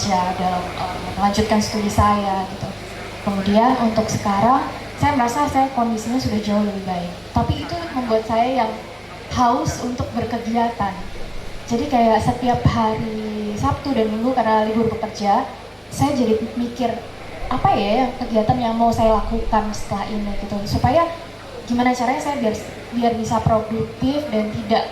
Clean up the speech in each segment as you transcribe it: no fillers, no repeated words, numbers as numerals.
bekerja dalam melanjutkan studi saya gitu. Kemudian untuk sekarang saya merasa saya kondisinya sudah jauh lebih baik. Tapi itu membuat saya yang haus untuk berkegiatan. Jadi kayak setiap hari Sabtu dan Minggu karena libur bekerja, saya jadi mikir apa ya yang kegiatan yang mau saya lakukan setelah ini gitu, supaya gimana caranya saya biar bisa produktif dan tidak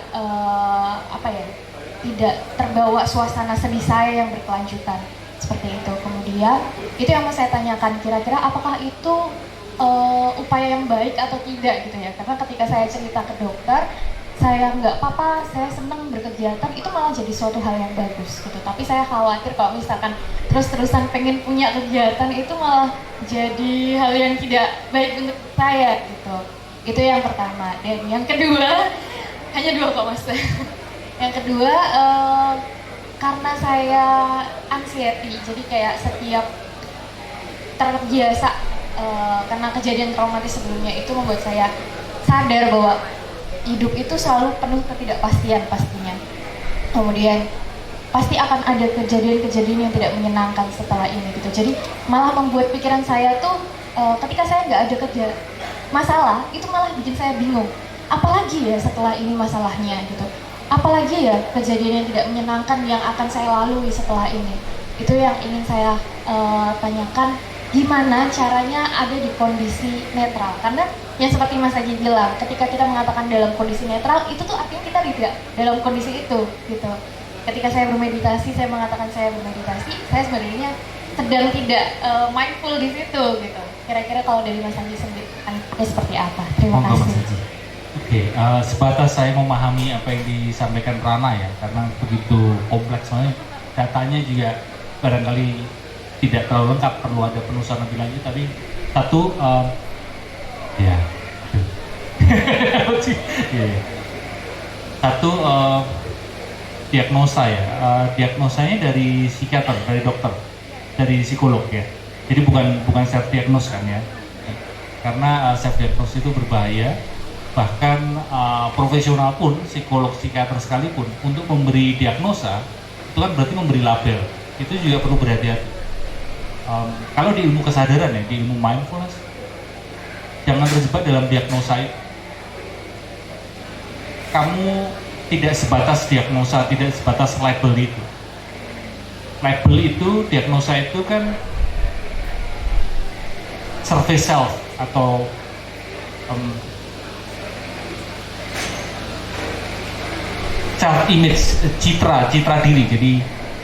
tidak terbawa suasana sedih saya yang berkelanjutan seperti itu. Kemudian itu yang mau saya tanyakan, kira-kira apakah itu upaya yang baik atau tidak gitu ya, karena ketika saya cerita ke dokter saya nggak apa-apa, saya senang berkegiatan, itu malah jadi suatu hal yang bagus gitu. Tapi saya khawatir kalau misalkan terus-terusan pengen punya kegiatan itu malah jadi hal yang tidak baik untuk saya gitu. Itu yang pertama. Dan yang kedua, hanya dua kok mas. Yang kedua, karena saya anxiety, jadi kayak setiap terbiasa karena kejadian traumatis sebelumnya itu membuat saya sadar bahwa hidup itu selalu penuh ketidakpastian pastinya. Kemudian pasti akan ada kejadian-kejadian yang tidak menyenangkan setelah ini gitu. Jadi malah membuat pikiran saya tuh ketika saya nggak ada masalah itu malah bikin saya bingung. Apalagi ya setelah ini masalahnya gitu. Apalagi ya kejadian yang tidak menyenangkan yang akan saya lalui setelah ini. Itu yang ingin saya tanyakan, gimana caranya ada di kondisi netral. Karena yang seperti Mas Haji bilang, ketika kita mengatakan dalam kondisi netral, itu tuh artinya kita tidak dalam kondisi itu gitu. Ketika saya bermeditasi, saya mengatakan saya bermeditasi, saya sebenarnya sedang tidak mindful di situ gitu. Kira-kira kalau dari Mas Haji sendiri seperti apa? Terima kasih. Oke, sebatas saya memahami apa yang disampaikan Rana ya, karena begitu kompleks, soalnya datanya juga barangkali tidak terlalu lengkap, perlu ada penelusuran lebih lanjut. Tapi satu, satu diagnosa ya, diagnosanya dari psikiater, dari dokter, dari psikolog ya. Jadi bukan self diagnose kan ya, karena self diagnose itu berbahaya. Bahkan profesional pun, psikolog, psikiater sekalipun, untuk memberi diagnosa itu kan berarti memberi label. Itu juga perlu berhati-hati. Kalau di ilmu kesadaran ya, di ilmu mindfulness, jangan terjebak dalam diagnosa itu. Kamu tidak sebatas diagnosa, tidak sebatas label itu. Label itu, diagnosa itu kan survey self atau self image, citra diri. Jadi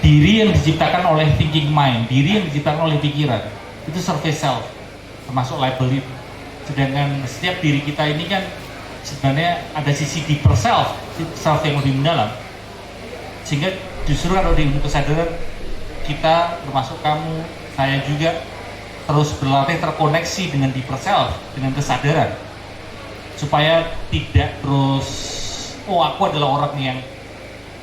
diri yang diciptakan oleh thinking mind, diri yang diciptakan oleh pikiran, itu survey self, termasuk label itu. Sedangkan setiap diri kita ini kan sebenarnya ada sisi deeper self, self yang lebih mendalam. Sehingga justru kalau di ilmu kesadaran, kita termasuk kamu, saya juga terus berlatih terkoneksi dengan deeper self, dengan kesadaran, supaya tidak terus aku adalah orang yang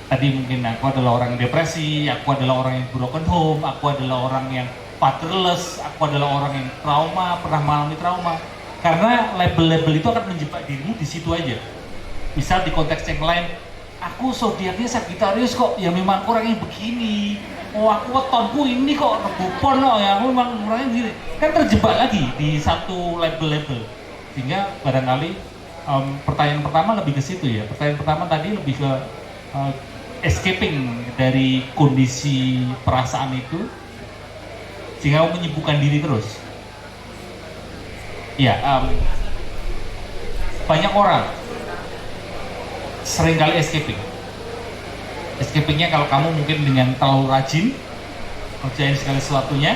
tadi mungkin aku adalah orang yang depresi, aku adalah orang yang broken home, aku adalah orang yang fatherless, aku adalah orang yang trauma, pernah mengalami trauma. Karena label-label itu akan menjebak dirimu di situ aja. Misal di konteks yang lain, aku zodiaknya Sagittarius kok, ya memang orangnya begini. Aku wetonku ini kok rebupon kok, ya aku memang orangnya begini. Kan terjebak lagi di satu label-label. Sehingga barangkali pertanyaan pertama lebih ke situ ya. Pertanyaan pertama tadi lebih ke escaping dari kondisi perasaan itu, sehingga kamu menyibukkan diri terus. Ya, banyak orang seringkali escaping. Escapingnya kalau kamu mungkin dengan terlalu rajin ngerjain segala sesuatunya.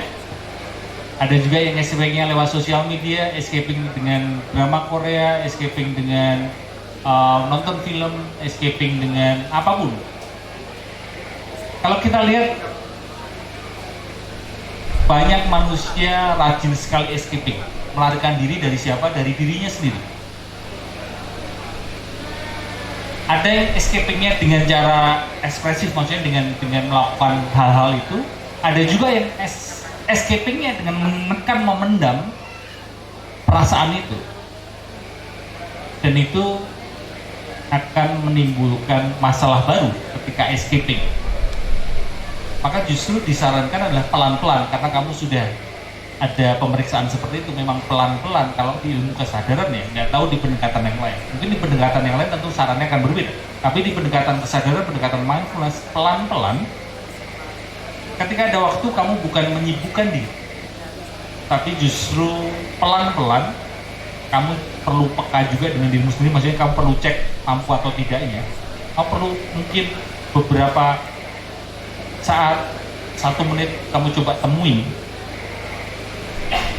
Ada juga yang escapingnya lewat sosial media, escaping dengan drama Korea, escaping dengan nonton film, escaping dengan apapun. Kalau kita lihat, banyak manusia rajin sekali escaping, melarikan diri dari siapa? Dari dirinya sendiri. Ada yang escapingnya dengan cara ekspresif, maksudnya dengan melakukan hal-hal itu. Ada juga yang escapingnya dengan menekan, memendam perasaan itu. Dan itu akan menimbulkan masalah baru ketika escaping. Maka justru disarankan adalah pelan-pelan, karena kamu sudah ada pemeriksaan seperti itu. Memang pelan-pelan kalau di ilmu kesadaran ya, nggak tahu di pendekatan yang lain. Mungkin di pendekatan yang lain tentu sarannya akan berbeda. Tapi di pendekatan kesadaran, pendekatan mindfulness, pelan-pelan, ketika ada waktu kamu bukan menyibukkan diri, tapi justru pelan-pelan kamu perlu peka juga dengan dirimu sendiri. Maksudnya kamu perlu cek mampu atau tidaknya. Kamu perlu mungkin beberapa saat, 1 menit kamu coba temui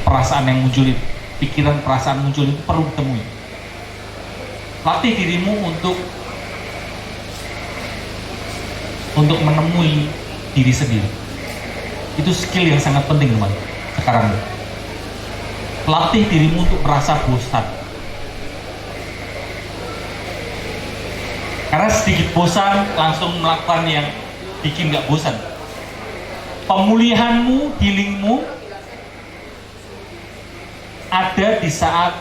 perasaan yang muncul itu, pikiran perasaan muncul itu perlu ditemui. Latih dirimu untuk menemui diri sendiri. Itu skill yang sangat penting teman sekarang. Latih dirimu untuk merasa bosan. Karena sedikit bosan langsung melakukan yang bikin gak bosan. Pemulihanmu, healingmu ada di saat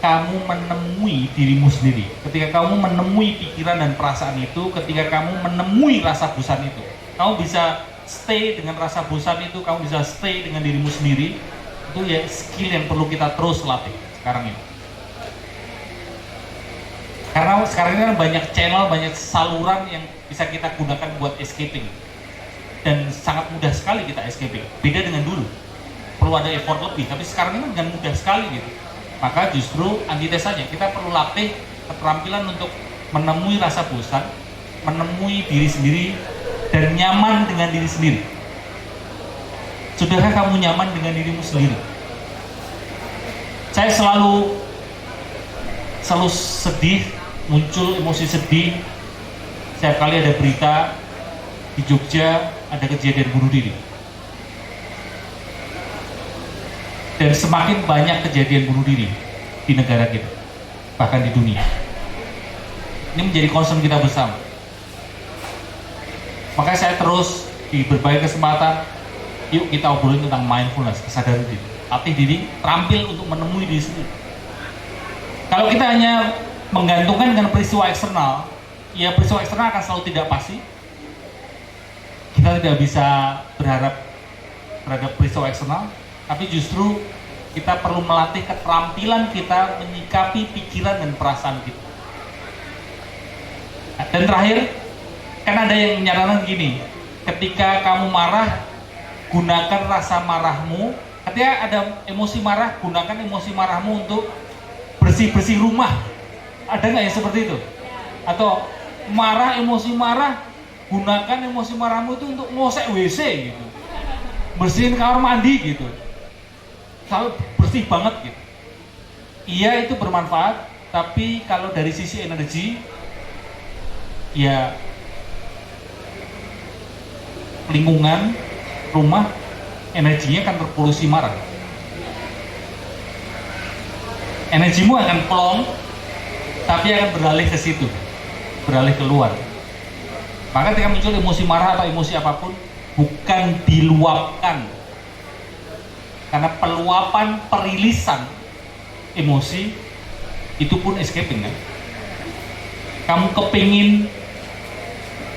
kamu menemui dirimu sendiri. Ketika kamu menemui pikiran dan perasaan itu, ketika kamu menemui rasa bosan itu, kamu bisa stay dengan rasa bosan itu, kamu bisa stay dengan dirimu sendiri. Itu ya skill yang perlu kita terus latih sekarang ini. Karena sekarang ini kan banyak channel, banyak saluran yang bisa kita gunakan buat escaping. Dan sangat mudah sekali kita escaping. Beda dengan dulu, perlu ada effort lebih. Tapi sekarang ini dengan mudah sekali gitu. Maka justru antitesanya, kita perlu latih keterampilan untuk menemui rasa bosan, menemui diri sendiri, dan nyaman dengan diri sendiri. Sudahkah kamu nyaman dengan dirimu sendiri? Saya selalu sedih, muncul emosi sedih setiap kali ada berita di Jogja ada kejadian bunuh diri. Dan semakin banyak kejadian bunuh diri di negara kita, bahkan di dunia. Ini menjadi concern kita bersama. Makanya saya terus di berbagai kesempatan, yuk kita obrolin tentang mindfulness, kesadaran diri. Latih diri, terampil untuk menemui diri sendiri. Kalau kita hanya menggantungkan dengan peristiwa eksternal, ya peristiwa eksternal akan selalu tidak pasti. Kita tidak bisa berharap terhadap peristiwa eksternal, tapi justru kita perlu melatih keterampilan kita menyikapi pikiran dan perasaan kita. Dan terakhir, kan ada yang menyarankan gini, ketika kamu marah, gunakan rasa marahmu. Ketika ada emosi marah, gunakan emosi marahmu untuk bersih-bersih rumah. Ada nggak yang seperti itu? Atau marah, emosi marah, gunakan emosi marahmu itu untuk ngosek WC gitu, bersihin kamar mandi gitu, sampai bersih banget gitu. Iya, itu bermanfaat, tapi kalau dari sisi energi, ya lingkungan rumah energinya akan terpolusi marah. Energimu akan plong, tapi akan beralih ke situ, beralih keluar. Maka ketika muncul emosi marah atau emosi apapun, bukan diluapkan. Karena peluapan, perilisan emosi itu pun escaping kan. Kamu kepingin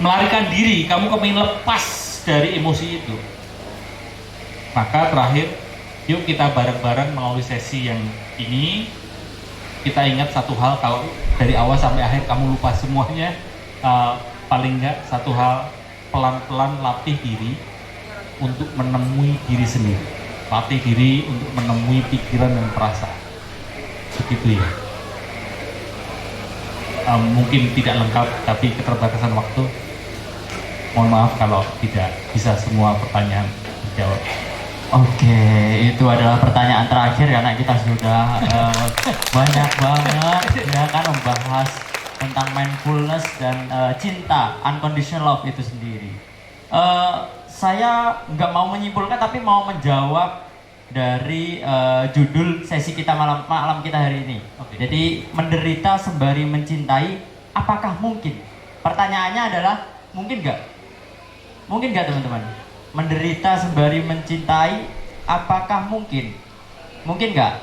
melarikan diri, kamu kepingin lepas dari emosi itu. Maka terakhir, yuk kita bareng-bareng melalui sesi yang ini, kita ingat satu hal, kalau dari awal sampai akhir kamu lupa semuanya, paling enggak satu hal, pelan-pelan latih diri untuk menemui diri sendiri, latih diri untuk menemui pikiran dan perasaan. Begitu ya. Mungkin tidak lengkap, tapi keterbatasan waktu, mohon maaf kalau tidak bisa semua pertanyaan dijawab. Oke, itu adalah pertanyaan terakhir karena kita sudah banyak banget ya kan membahas tentang mindfulness dan cinta, unconditional love itu sendiri. Saya nggak mau menyimpulkan tapi mau menjawab dari judul sesi kita malam kita hari ini. Oke. Jadi menderita sembari mencintai, apakah mungkin? Pertanyaannya adalah mungkin nggak? Mungkin nggak teman-teman? Menderita sembari mencintai, apakah mungkin? Mungkin nggak?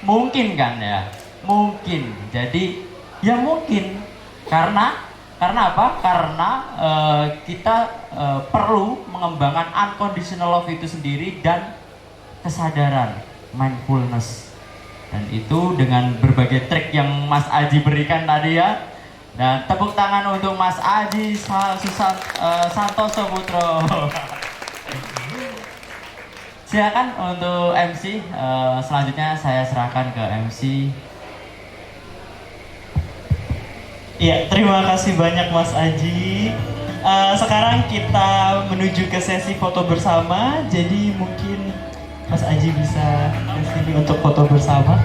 Mungkin kan ya? Mungkin. Jadi ya mungkin, karena Karena apa? Karena kita perlu mengembangkan unconditional love itu sendiri dan kesadaran mindfulness. Dan itu dengan berbagai trik yang Mas Aji berikan tadi ya. Dan tepuk tangan untuk Mas Aji Santoso Putro. Silakan untuk MC. Selanjutnya saya serahkan ke MC. Iya, terima kasih banyak Mas Aji. Sekarang kita menuju ke sesi foto bersama. Jadi mungkin Mas Aji bisa ke sini untuk foto bersama.